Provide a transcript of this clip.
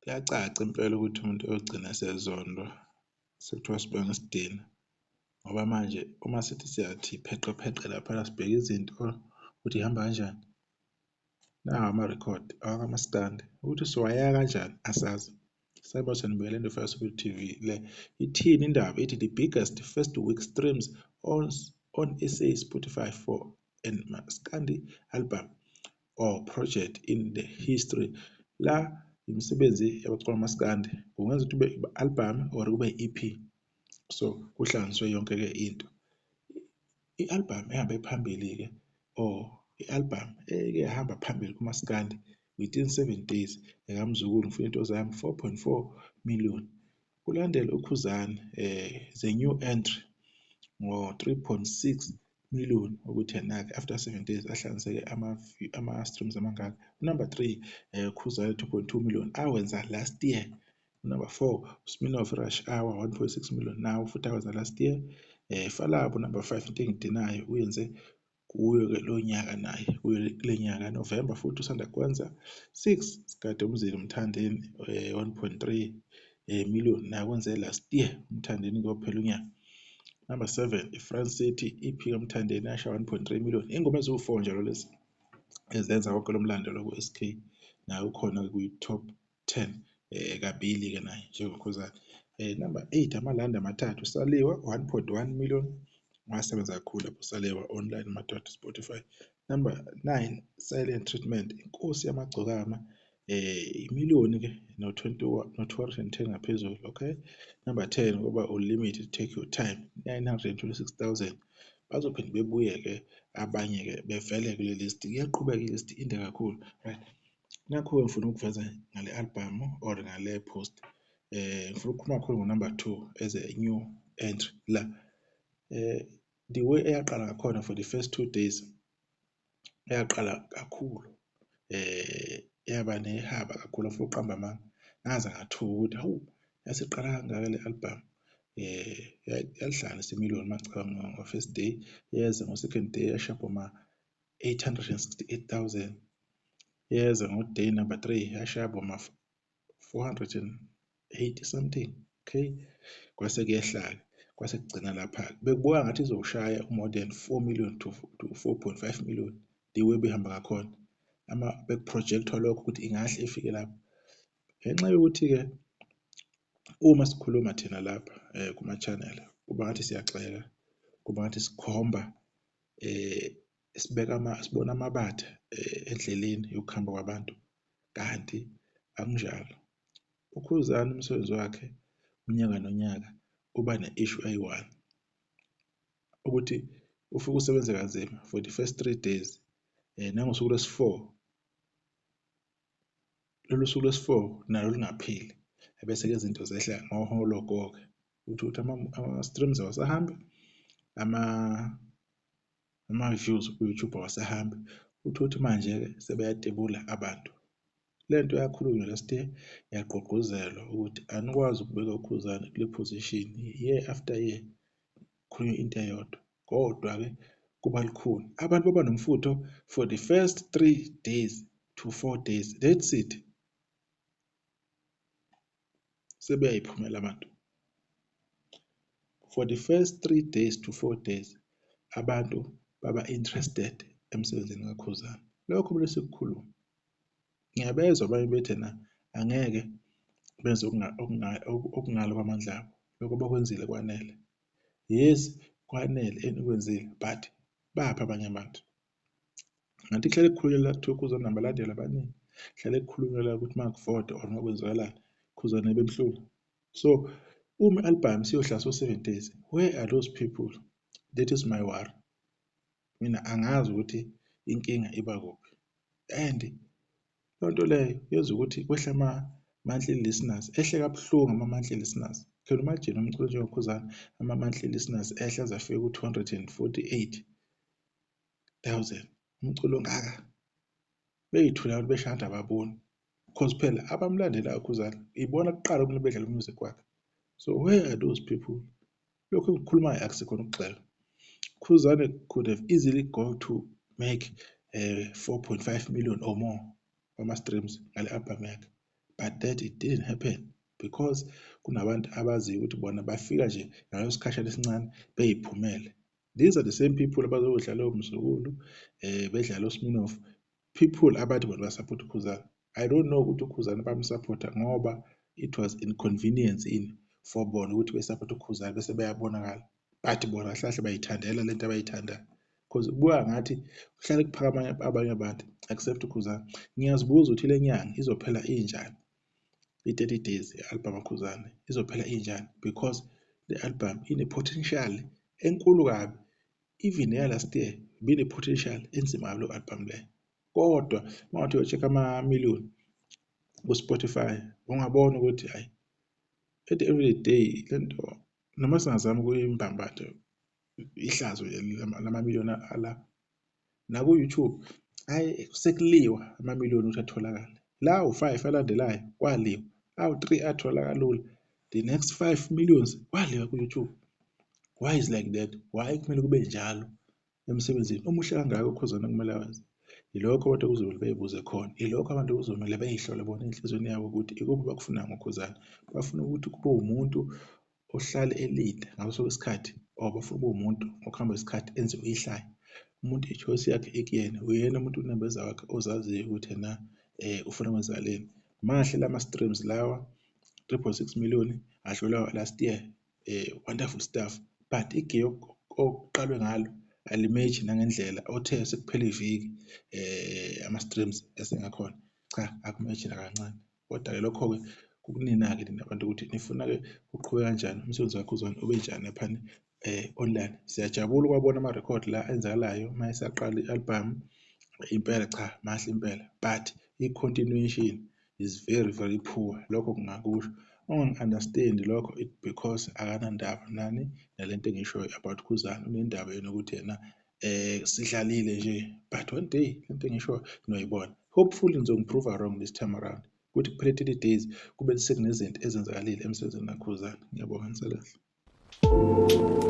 Kuyacaca impela ukuthi umuntu uyogcina esezondwa sekuthiwa sibanga isidina ngoba manje uma sithi siyathi pheqe lapha sibheke izinto ukuthi ihamba kanjani. Nawa amarekhodi awakamaskandi ukuthi siwayeka kanjani asazi. Sayibona nibukele le nto eFacebook TV le ithini indaba ithi the biggest first week streams on SA Spotify for an maskandi album or project in the history. La imisebenzi yabacula maskandi kungenza ukuthi kube album or kube EP. So kuhlanganiswe yonke-ke into. I-album ehambe phambili-ke or i-album eke yahamba phambili kumaskandi within 7 days ekamzukulu ngifuna into zami 4.4 million. Kulandela uKhuzani the new entry ngo 3.6 million ukuthi yena-ke after 7 days ahlanganiseke ama-streams amangaka. Number 3 Khuzani 2.2 million awenza last year. Number 4 Smirnoff Rush Hour 1.6 million nawo futhi awenza last year. Falabo number 5 into engidinayo uyenze kuyo-ke lo nyaka naye kule nyaka November futhi usanda kwenza. 6 Sigade Umzila Mthandeni 1.3 million naye wenze last year Mthandeni kuyophela unyaka. Number 7 iFrance City EP kaMthandeni yasha 1.3 million. Ingoma eziwu4 njalo lezi ezenza konke lo mlandelo ku-SK naye ukhona kwi-top 10 kabili-ke naye njengoKhuzani. Number 8 amalandi amathathu Saliwa 1.1 million wasebenza kakhulu lapho Saliwa online amathathu Spotify. Number 9 Silent Treatment inkosi yamagcokama imiliyoni-ke no-210 ngaphezulu. Okay. Number 10 kuba Unlimited Take Your Time 926,000. Bazophinde bebuye-ke abanye-ke bevele kule list. Iyaqhubeka ilist inde kakhulu, right? Nakho ngifuna ukuveza ngale album or ngale post. Ngifuna ukukhuluma kakhulu ngo-number 2 as a new entry la. The way eyaqala ngakhona for the first 2 days eyaqala kakhulu yaba nehaba kakhulu futhi uqamba amanga ngaze ngathuka ukuthi hawu yasiqala kangaka le album. Yalihlanganisa imiliyoni macabanga ngo-first day yeza ngo-second day yashapha ma 868,000 yeza ngo-day number 3 yashapha ma 480 something. Okay, kwase kuyehla kwase kugcina lapha bekubuka ngathi izoshaya more than 4 million to 4.5 million the way behamba ngakhona bekuprojectwa lokho ukuthi ingahle ifike lapho. Ngenxa yokuthi-ke uma sikhuluma thina lapha kuma-channel kuba ngathi siyaxeka, kuba ngathi sikhomba sibona amabatha endleleni yokuhamba kwabantu, kanti akunjalo. uKhuzani umsebenzi wakhe unyaka nonyaka uba ne-issue ayi-1 ukuthi ufike usebenze kanzima for the first 3 days nangosuku lwesi-4 lolu suku lwesi-4 nalo lungapheli ebese-ke izinto zehla ngohologoke ukuthi ama-streams awasahambi, ama-views ku-YouTube awasahambi, ukuthi manje-ke sebeyatebula abantu. Le nto yakhulunywa last year yagqugquzelwa ukuthi anikwazi ukubeka uKhuzani kule position year after year kukhulunywa into eyodwa, kodwa-ke kuba lukhuni abantu baba nomfutho for the first 3 days to 4 days, that's it. Sebeyayiphumela abantu for the first 3 days to 4 days abantu baba interested emsebenzini kaKhuzani. Lokho bese sikukhuluma ngiyabezwa abanye bethi na angeke benze okungalo kwamandla abo, lokho bakwenzile kwanele. Yes, kwanele enikwenzile but bapha abanye abantu. Ngathi kuhlale kukhulunywa kuthiwa uKhuzani nabalandeli abaningi, kuhlale kukhulunywa ukuthi makuvota or makwenzakalani uKhuzani ebemhlula. So uma i-album siyohlala so 7 days, where are those people? That is my worry. Mina angazi ukuthi inkinga iba kuphi, and lonto leyo yenza ukuthi kwehle ama-monthly listeners, ehle kabuhlungu ama-monthly listeners. Can you imagine umculo njengoKhuzani ama-monthly listeners ehle aze afike ku-248,000 umculo ongaka beyithula abantu beshada ababoni because phela abamlandelayo uKhuzani ibona kuqala ukumele bedlala umusic wakhe. So where are those people? Lokho engikukhulumayo akusikhona ukuxela. Khuzani could have easily go to make 4.5 million or more ama-streams ngale album yakhe, but that it didn't happen because kunabantu abaziyo ukuthi bona bafika nje ngaleso sikhashana esincane beyiphumele. These are the same people abazodlala uMzukulu, bedlala uSminoff, people abathi bona basapota uKhuzani. I don't know ukuthi uKhuzani bamsapota ngoba it was inconvenience for bona ukuthi besapota uKhuzani bese beyabonakala, bathi bona hlahle bayithandela lento abayithandayo, because kubuka ngathi kuhlale kuphaka abanye abantu except uKhuzani. Ngiyazibuza ukuthi le nyanga izophela injani, i-30 days i-album kaKhuzani izophela injani, because the album ine-potential enkulu kabi. Even last year bine-potential enzima kabi lo album le, kodwa mawuthi uyo-check-a ama-million ku-Spotify ungabona ukuthi hayi, at the end of the day lento noma singazama ukuyimbambatha ihlazo lama-million ala naku-YouTube, hayi sekuliwa ama-million ukuthi atholakale. Lawo 5 alandelayo kwaliwa, lawo 3 atholakala kalula, the next 5 millions kwaliwa ku-YouTube. Why is like that? Why kumele kube njalo emsebenzini omuhle kangaka uKhuzani kumele awenze? Yilokho abantu kuzomele beyibuze khona, yilokho abantu kuzomele beyihlole bona enhliziyweni yabo ukuthi ikuphi bakufuna ngoKhuzani. Bafuna ukuthi kube umuntu ohlale elida ngaso sonke isikhathi, or bafuna kube umuntu ngokuhamba kwesikhathi enze ihlaya. Umuntu ichoice yakhe ekuyena, uyena umuntu unembeza wakhe ozaziyo ukuthi yena ufuna kwenzakaleni. Mahle lama-streams lawa 3.6 million adlula last year, wonderful stuff, but igiye okuqalwe ngalo alimeji nangendlela othe sekuphela iviki ama-streams esengakhona, cha akumeji nakancane. Kodwa-ke lokho-ke kukunina-ke nina abantu ukuthi nifuna-ke uqhubeka kanjani, umsebenzi kaKhuzani ube njani laphana online. Siyajabula ukwabona ama-record la enzakalayo uma esaqala i-album, impela cha mahle impela, but i-continuation is very very poor. Lokho kungakusho ungangi-understand lokho because akanandaba nani nalento engiyishoyo about Khuzani. Unendaba yena ukuthi yena sidlalile nje, but one day lento engiyishoyo noyibona. Hopefully nizongi-prove wrong this time around ukuthi kuphela 30 days kube sekunezinto ezenzakalile emsebenzini kaKhuzani. Ngiyabonga, niselenhle.